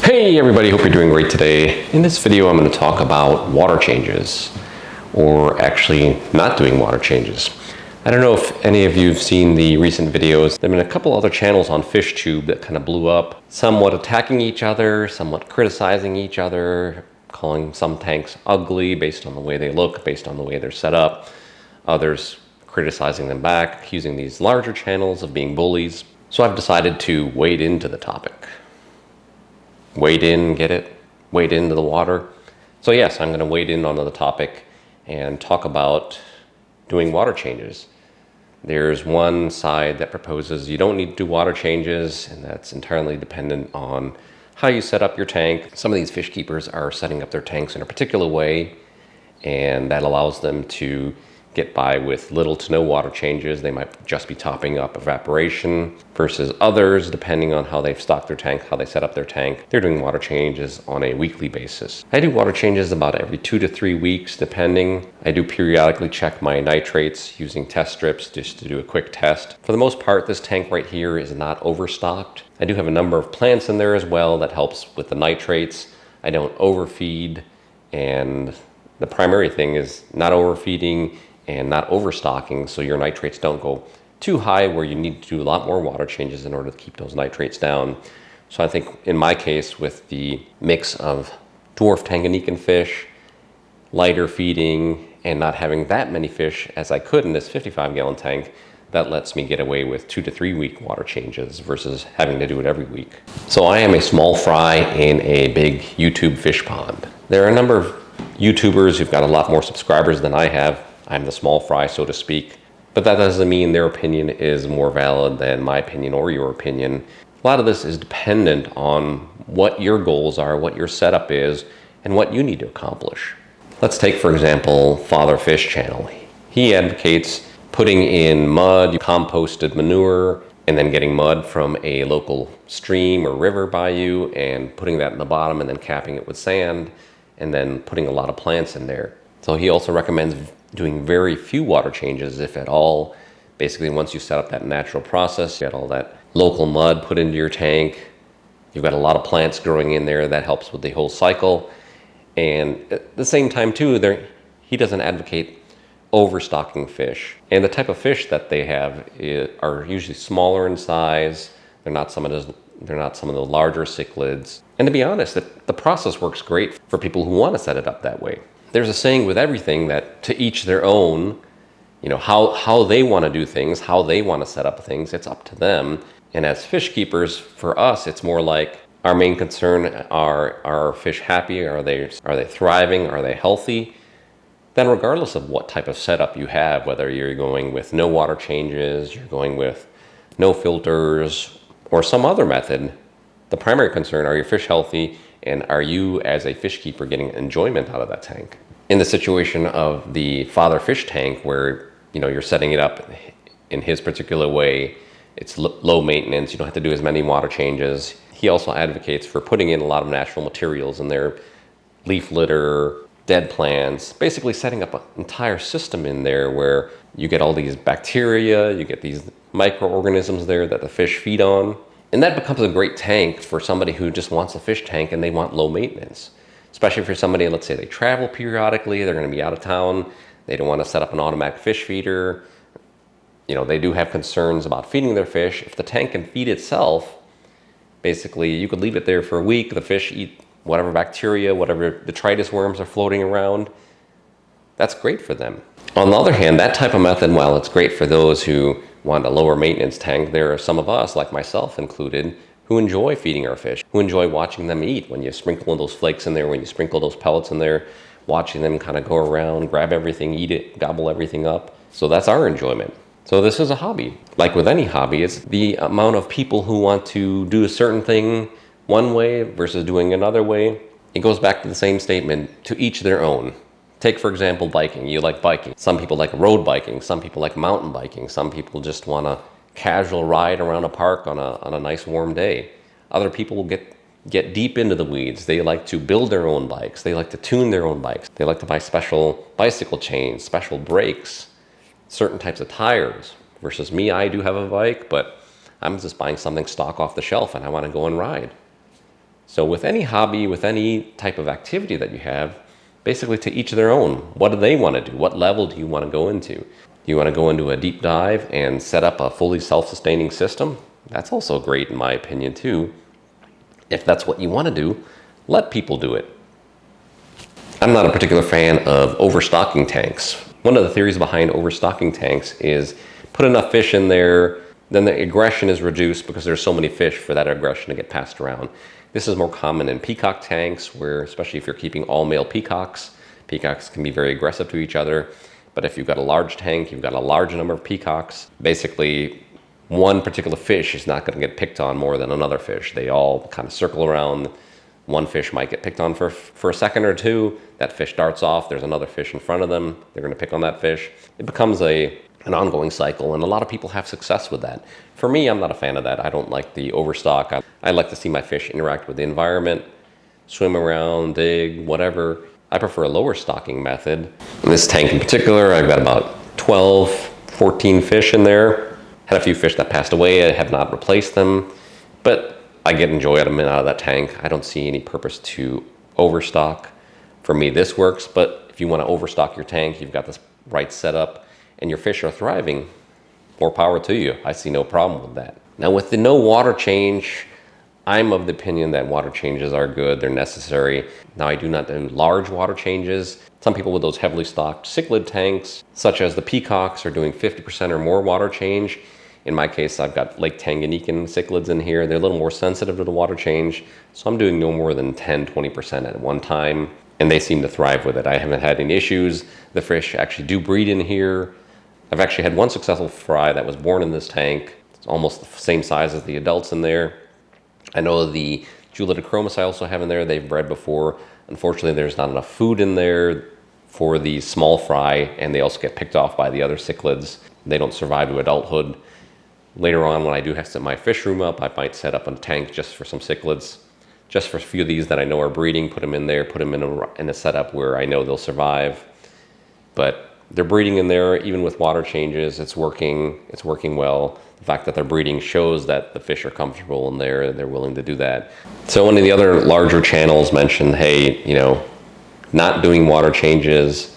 Hey everybody, hope you're doing great today. In this video I'm going to talk about water changes, or actually not doing water changes. I don't know if any of you have seen the recent videos. There have been a couple other channels on FishTube that kind of blew up, somewhat attacking each other, somewhat criticizing each other, calling some tanks ugly based on the way they look, based on the way they're set up. Others criticizing them back, accusing these larger channels of being bullies. So I've decided to wade into the topic. Wade in, get it? Wade into the water. So yes, I'm going to wade in onto the topic and talk about doing water changes. There's one side that proposes you don't need to do water changes, and that's entirely dependent on how you set up your tank. Some of these fish keepers are setting up their tanks in a particular way, and that allows them to get by with little to no water changes. They might just be topping up evaporation, versus others, depending on how they've stocked their tank, how they set up their tank, they're doing water changes on a weekly basis. I do water changes about every 2 to 3 weeks, depending. I do periodically check my nitrates using test strips just to do a quick test. For the most part, this tank right here is not overstocked. I do have a number of plants in there as well that helps with the nitrates. I don't overfeed, and the primary thing is not overfeeding and not overstocking, so your nitrates don't go too high where you need to do a lot more water changes in order to keep those nitrates down. So I think in my case, with the mix of dwarf Tanganyikan fish, lighter feeding, and not having that many fish as I could in this 55-gallon tank, that lets me get away with 2 to 3 week water changes versus having to do it every week. So I am a small fry in a big YouTube fish pond. There are a number of YouTubers who've got a lot more subscribers than I have. I'm the small fry, so to speak. But that doesn't mean their opinion is more valid than my opinion or your opinion. A lot of this is dependent on what your goals are, what your setup is, and what you need to accomplish. Let's take, for example, Father Fish channel. He advocates putting in mud, composted manure, and then getting mud from a local stream or river by you and putting that in the bottom and then capping it with sand and then putting a lot of plants in there. So he also recommends doing very few water changes, if at all. Basically, once you set up that natural process, you get all that local mud put into your tank. You've got a lot of plants growing in there. That helps with the whole cycle. And at the same time, too, he doesn't advocate overstocking fish. And the type of fish that they have are usually smaller in size. They're not some of the larger cichlids. And to be honest, the process works great for people who want to set it up that way. There's a saying with everything that to each their own. You know, how they want to do things, how they want to set up things, it's up to them. And as fish keepers, for us, it's more like our main concern are our fish happy? Are they thriving? Are they healthy? Then regardless of what type of setup you have, whether you're going with no water changes, you're going with no filters, or some other method, the primary concern, are your fish healthy? And are you, as a fish keeper, getting enjoyment out of that tank? In the situation of the Father Fish tank, where you're setting it up in his particular way, it's low maintenance, you don't have to do as many water changes. He also advocates for putting in a lot of natural materials in there, leaf litter, dead plants, basically setting up an entire system in there where you get all these bacteria, you get these microorganisms there that the fish feed on. And that becomes a great tank for somebody who just wants a fish tank and they want low maintenance. Especially for somebody, let's say they travel periodically, they're going to be out of town, they don't want to set up an automatic fish feeder. They do have concerns about feeding their fish. If the tank can feed itself, basically you could leave it there for a week, the fish eat whatever bacteria, whatever detritus worms are floating around. That's great for them. On the other hand, that type of method, while it's great for those who want a lower maintenance tank, there are some of us, like myself included, who enjoy feeding our fish, who enjoy watching them eat. When you sprinkle those flakes in there, when you sprinkle those pellets in there, watching them kind of go around, grab everything, eat it, gobble everything up. So that's our enjoyment. So this is a hobby. Like with any hobby, it's the amount of people who want to do a certain thing one way versus doing another way. It goes back to the same statement, to each their own. Take, for example, biking. You like biking. Some people like road biking. Some people like mountain biking. Some people just want a casual ride around a park on a nice warm day. Other people will get deep into the weeds. They like to build their own bikes. They like to tune their own bikes. They like to buy special bicycle chains, special brakes, certain types of tires. Versus me, I do have a bike, but I'm just buying something stock off the shelf and I want to go and ride. So with any hobby, with any type of activity that you have, basically to each their own. What do they want to do? What level do you want to go into? Do you want to go into a deep dive and set up a fully self-sustaining system? That's also great in my opinion too. If that's what you want to do, let people do it. I'm not a particular fan of overstocking tanks. One of the theories behind overstocking tanks is put enough fish in there, then the aggression is reduced because there's so many fish for that aggression to get passed around. This is more common in peacock tanks where, especially if you're keeping all male peacocks, peacocks can be very aggressive to each other. But if you've got a large tank, you've got a large number of peacocks, basically one particular fish is not going to get picked on more than another fish. They all kind of circle around. One fish might get picked on for a second or two. That fish darts off. There's another fish in front of them. They're going to pick on that fish. It becomes an ongoing cycle, and a lot of people have success with that. For me, I'm not a fan of that. I don't like the overstock. I like to see my fish interact with the environment, swim around, dig, whatever. I prefer a lower stocking method. In this tank in particular, I've got about 12, 14 fish in there. Had a few fish that passed away. I have not replaced them, but I get enjoy out of that tank. I don't see any purpose to overstock. For me, this works, but if you want to overstock your tank, you've got this right setup, and your fish are thriving, more power to you. I see no problem with that. Now with the no water change, I'm of the opinion that water changes are good, they're necessary. Now I do not do large water changes. Some people with those heavily stocked cichlid tanks, such as the peacocks, are doing 50% or more water change. In my case, I've got Lake Tanganyikan cichlids in here. They're a little more sensitive to the water change, so I'm doing no more than 10, 20% at one time, and they seem to thrive with it. I haven't had any issues. The fish actually do breed in here. I've actually had one successful fry that was born in this tank. It's almost the same size as the adults in there. I know the Julidochromos I also have in there, they've bred before. Unfortunately, there's not enough food in there for the small fry, and they also get picked off by the other cichlids. They don't survive to adulthood. Later on, when I do have to set my fish room up, I might set up a tank just for some cichlids, just for a few of these that I know are breeding, put them in there, put them in a setup where I know they'll survive. But they're breeding in there, even with water changes. It's working well. The fact that they're breeding shows that the fish are comfortable in there and they're willing to do that. So one of the other larger channels mentioned, hey, not doing water changes,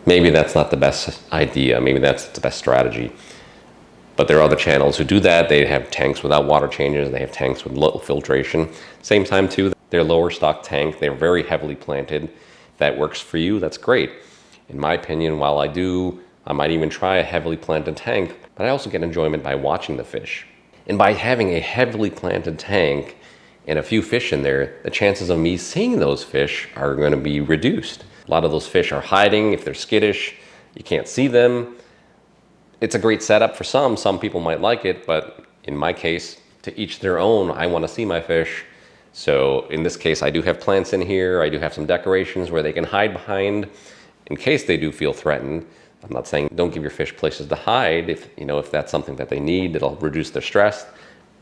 maybe that's not the best idea. Maybe that's the best strategy. But there are other channels who do that. They have tanks without water changes. They have tanks with low filtration. Same time too, their lower stock tank, they're very heavily planted. If that works for you, that's great. In my opinion, while I might even try a heavily planted tank, but I also get enjoyment by watching the fish. And by having a heavily planted tank and a few fish in there, the chances of me seeing those fish are going to be reduced. A lot of those fish are hiding. If they're skittish, you can't see them. It's a great setup for some. Some people might like it, but in my case, to each their own. I want to see my fish. So in this case, I do have plants in here. I do have some decorations where they can hide behind in case they do feel threatened. I'm not saying don't give your fish places to hide. If that's something that they need, it'll reduce their stress.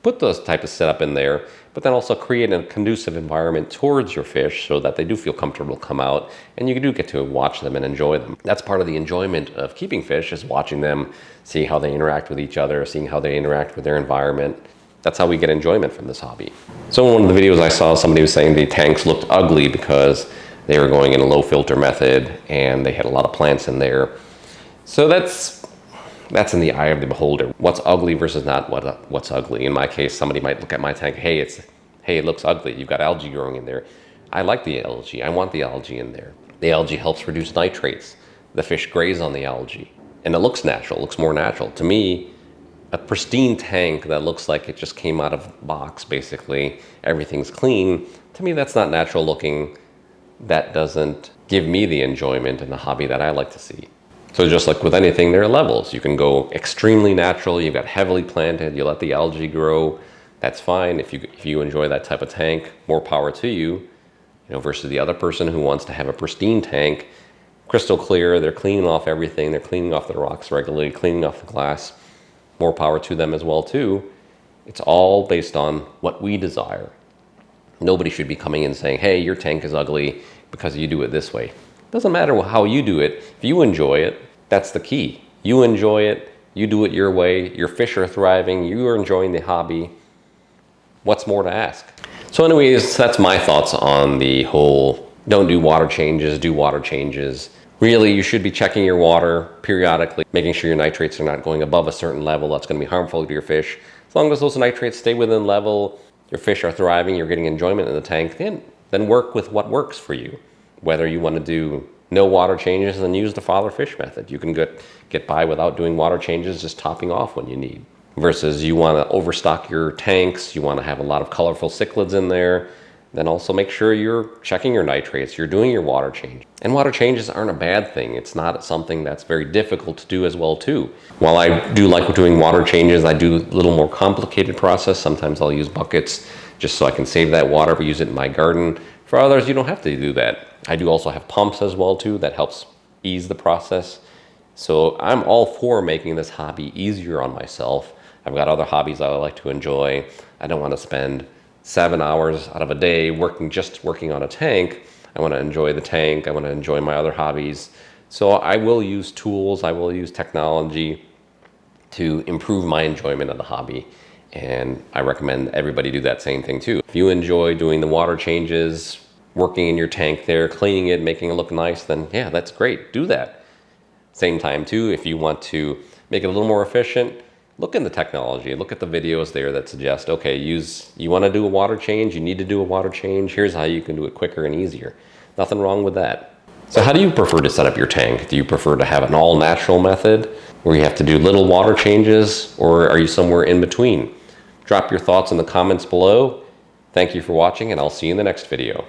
Put those type of setup in there, but then also create a conducive environment towards your fish so that they do feel comfortable to come out and you do get to watch them and enjoy them. That's part of the enjoyment of keeping fish, is watching them, see how they interact with each other, seeing how they interact with their environment. That's how we get enjoyment from this hobby. So in one of the videos I saw, somebody was saying the tanks looked ugly because they were going in a low filter method and they had a lot of plants in there. So that's in the eye of the beholder. What's ugly versus not what's ugly. In my case, somebody might look at my tank, hey, it looks ugly. You've got algae growing in there. I like the algae. I want the algae in there. The algae helps reduce nitrates. The fish graze on the algae. And it looks natural, it looks more natural. To me, a pristine tank that looks like it just came out of the box, basically, everything's clean, to me that's not natural looking. That doesn't give me the enjoyment and the hobby that I like to see. So just like with anything, there are levels. You can go extremely natural, you've got heavily planted, you let the algae grow, that's fine. If you enjoy that type of tank, more power to you, versus the other person who wants to have a pristine tank, crystal clear, they're cleaning off everything, they're cleaning off the rocks regularly, cleaning off the glass, more power to them as well too. It's all based on what we desire. Nobody should be coming in saying, hey, your tank is ugly because you do it this way. It doesn't matter how you do it. If you enjoy it, that's the key. You enjoy it, you do it your way, your fish are thriving, you are enjoying the hobby. What's more to ask? So anyways, that's my thoughts on the whole don't do water changes, do water changes. Really, you should be checking your water periodically, making sure your nitrates are not going above a certain level that's going to be harmful to your fish. As long as those nitrates stay within level, your fish are thriving, you're getting enjoyment in the tank, then work with what works for you. Whether you want to do no water changes, then use the father fish method. You can get by without doing water changes, just topping off when you need. Versus you want to overstock your tanks, you want to have a lot of colorful cichlids in there, then also make sure you're checking your nitrates, you're doing your water change. And water changes aren't a bad thing. It's not something that's very difficult to do as well too. While I do like doing water changes, I do a little more complicated process. Sometimes I'll use buckets just so I can save that water if I use it in my garden. For others, you don't have to do that. I do also have pumps as well too that helps ease the process. So I'm all for making this hobby easier on myself. I've got other hobbies I like to enjoy. I don't want to spend 7 hours out of a day working on a tank. I want to enjoy the tank. I want to enjoy my other hobbies. So I will use tools. I will use technology to improve my enjoyment of the hobby. And I recommend everybody do that same thing too. If you enjoy doing the water changes, working in your tank there, cleaning it, making it look nice, then yeah, that's great. Do that. Same time too, if you want to make it a little more efficient, look in the technology, look at the videos there that suggest, okay, you want to do a water change, you need to do a water change, here's how you can do it quicker and easier. Nothing wrong with that. So how do you prefer to set up your tank? Do you prefer to have an all natural method where you have to do little water changes, or are you somewhere in between? Drop your thoughts in the comments below. Thank you for watching, and I'll see you in the next video.